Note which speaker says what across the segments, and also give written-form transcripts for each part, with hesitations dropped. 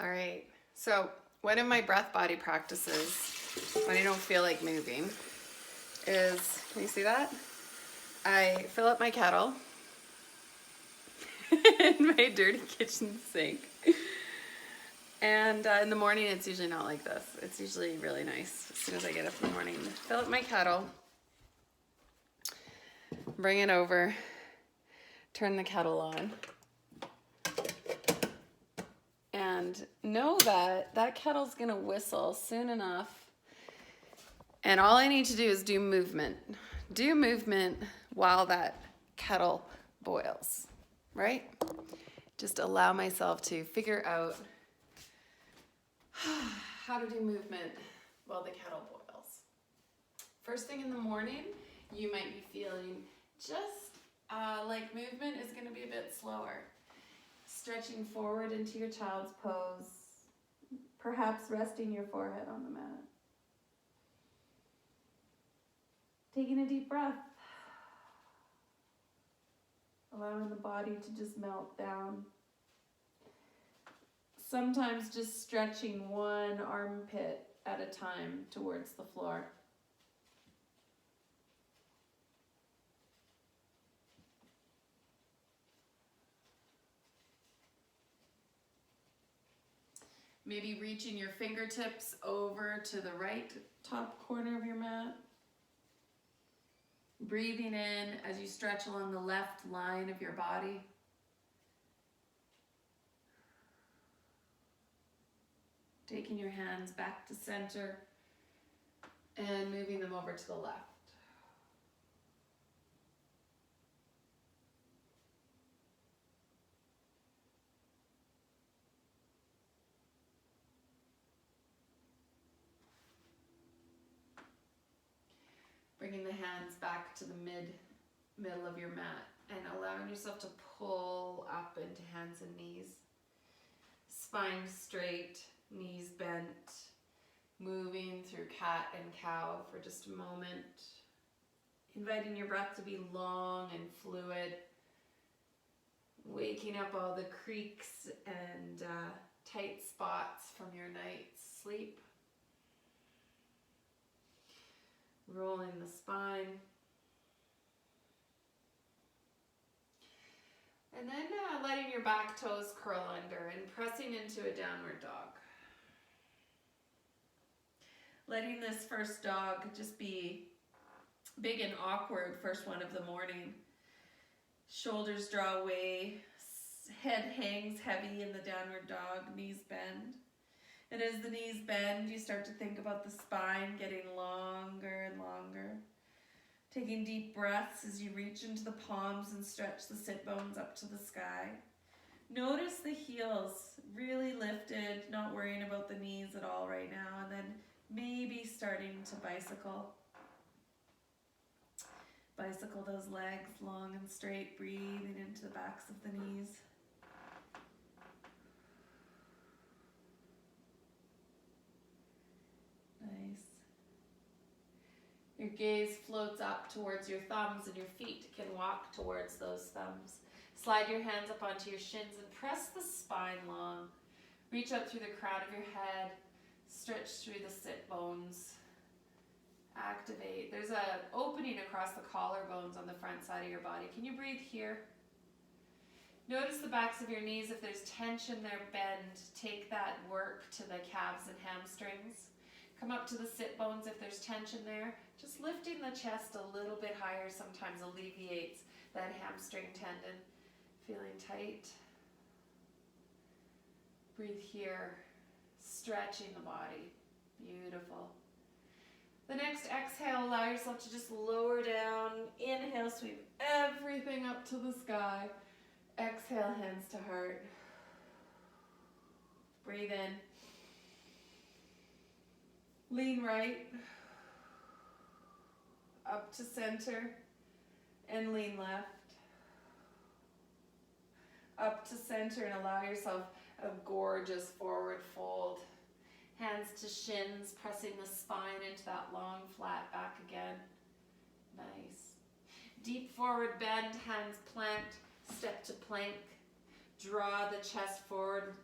Speaker 1: All right. So one of my breath body practices when I don't feel like moving is, can you see that? I fill up my kettle in my dirty kitchen sink. And in the morning, it's usually not like this. It's usually really nice as soon as I get up in the morning. Fill up my kettle, bring it over, turn the kettle on. And know that that kettle's gonna whistle soon enough. And all I need to do is do movement. Do movement while that kettle boils, right? Just allow myself to figure out how to do movement while the kettle boils. First thing in the morning, you might be feeling just like movement is gonna be a bit slower. Stretching forward into your child's pose, perhaps resting your forehead on the mat. Taking a deep breath, allowing the body to just melt down. Sometimes just stretching one armpit at a time towards the floor. Maybe reaching your fingertips over to the right top corner of your mat. Breathing in as you stretch along the left line of your body. Taking your hands back to center and moving them over to the left. Bringing the hands back to the middle of your mat and allowing yourself to pull up into hands and knees. Spine straight, knees bent, moving through cat and cow for just a moment. Inviting your breath to be long and fluid. Waking up all the creaks and tight spots from your night's sleep. Rolling the spine. And then letting your back toes curl under and pressing into a downward dog. Letting this first dog just be big and awkward, first one of the morning. Shoulders draw away, head hangs heavy in the downward dog, knees bend. And as the knees bend, you start to think about the spine getting longer and longer. Taking deep breaths as you reach into the palms and stretch the sit bones up to the sky. Notice the heels really lifted, not worrying about the knees at all right now, and then maybe starting to bicycle. Bicycle those legs long and straight, breathing into the backs of the knees. Nice. Your gaze floats up towards your thumbs and your feet can walk towards those thumbs. Slide your hands up onto your shins and press the spine long. Reach up through the crown of your head. Stretch through the sit bones. Activate. There's an opening across the collarbones on the front side of your body. Can you breathe here? Notice the backs of your knees. If there's tension there, bend. Take that work to the calves and hamstrings. Come up to the sit bones if there's tension there. Just lifting the chest a little bit higher sometimes alleviates that hamstring tendon. Feeling tight. Breathe here. Stretching the body. Beautiful. The next exhale, allow yourself to just lower down. Inhale, sweep everything up to the sky. Exhale, hands to heart. Breathe in. Lean right. Up to center. And lean left. Up to center and allow yourself a gorgeous forward fold. Hands to shins, pressing the spine into that long, flat back again. Nice. Deep forward bend, hands plant, step to plank. Draw the chest forward.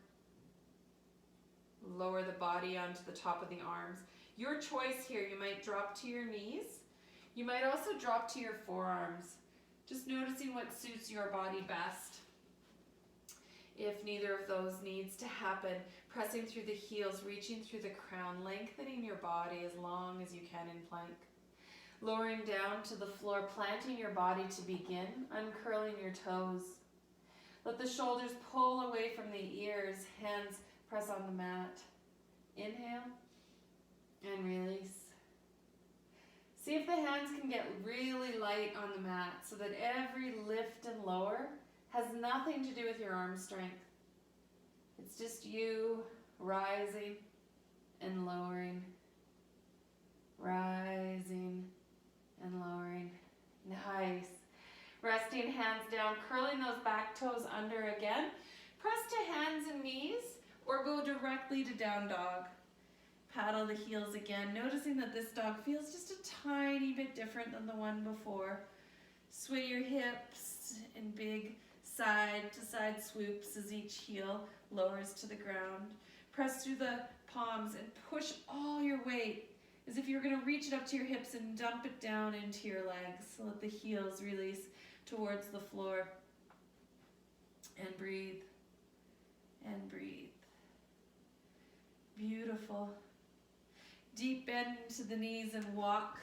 Speaker 1: Lower the body onto the top of the arms. Your choice here, you might drop to your knees. You might also drop to your forearms. Just noticing what suits your body best. If neither of those needs to happen, pressing through the heels, reaching through the crown, lengthening your body as long as you can in plank. Lowering down to the floor, planting your body to begin, uncurling your toes. Let the shoulders pull away from the ears, hands press on the mat. Inhale and release. See if the hands can get really light on the mat so that every lift and lower has nothing to do with your arm strength. It's just you rising and lowering, rising and lowering. Nice. Resting hands down, curling those back toes under again. Press to hands and knees or go directly to down dog. Paddle the heels again, noticing that this dog feels just a tiny bit different than the one before. Sway your hips in big side to side swoops as each heel lowers to the ground. Press through the palms and push all your weight as if you're going to reach it up to your hips and dump it down into your legs. So let the heels release towards the floor. And breathe. And breathe. Beautiful. Deep bend into the knees and walk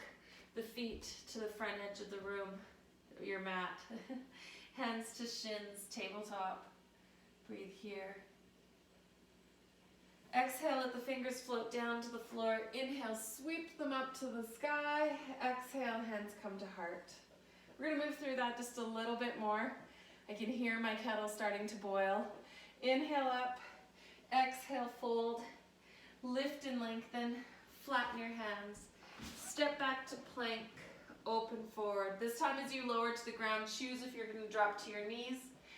Speaker 1: the feet to the front edge of the room, your mat. Hands to shins, tabletop. Breathe here. Exhale, let the fingers float down to the floor. Inhale, sweep them up to the sky. Exhale, hands come to heart. We're going to move through that just a little bit more. I can hear my kettle starting to boil. Inhale up. Exhale, fold. Lift and lengthen. Flatten your hands. Step back to plank. Open forward. This time as you lower to the ground, choose if you're going to drop to your knees.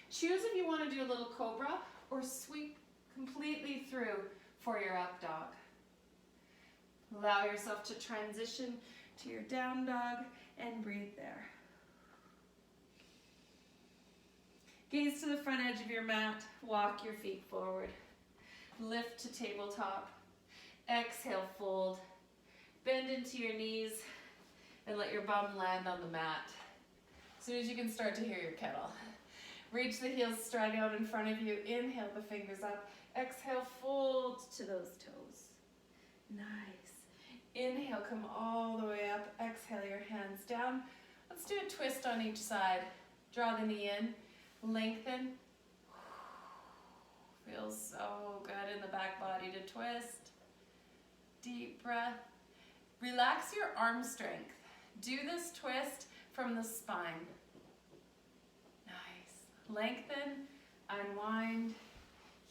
Speaker 1: Choose if you want to do a little cobra or sweep completely through for your up dog. Allow yourself to transition to your down dog and breathe there. Gaze to the front edge of your mat. Walk your feet forward. Lift to tabletop. Exhale, fold. Bend into your knees and let your bum land on the mat. As soon as you can start to hear your kettle. Reach the heels straight out in front of you. Inhale the fingers up. Exhale, fold to those toes. Nice. Inhale, come all the way up. Exhale your hands down. Let's do a twist on each side. Draw the knee in. Lengthen. Feels so good in the back body to twist. Deep breath. Relax your arm strength. Do this twist from the spine. Nice. Lengthen, unwind.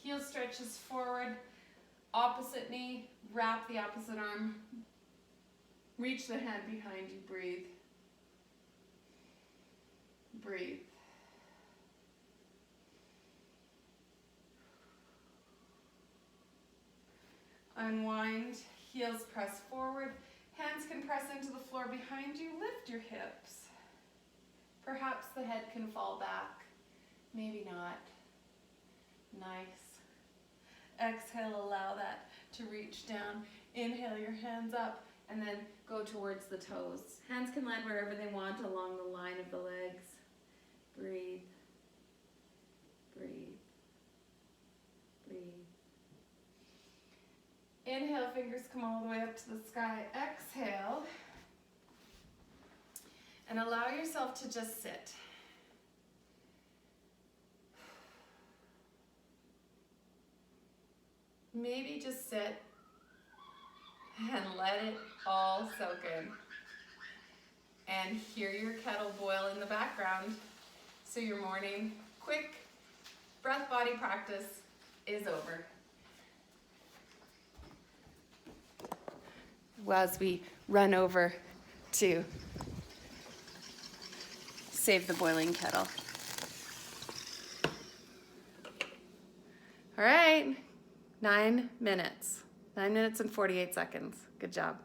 Speaker 1: Heel stretches forward. Opposite knee, wrap the opposite arm. Reach the hand behind you. Breathe. Breathe. Unwind, heels press forward. Hands can press into the floor behind you. Lift your hips. Perhaps the head can fall back. Maybe not. Nice. Exhale, allow that to reach down. Inhale your hands up and then go towards the toes. Hands can land wherever they want along the line of the legs. Breathe. Breathe. Breathe. Inhale, fingers come all the way up to the sky. Exhale. And allow yourself to just sit. Maybe just sit and let it all soak in. And hear your kettle boil in the background. So your morning quick breath body practice is over. As we run over to save the boiling kettle. All right, 9 minutes. 9 minutes and 48 seconds. Good job.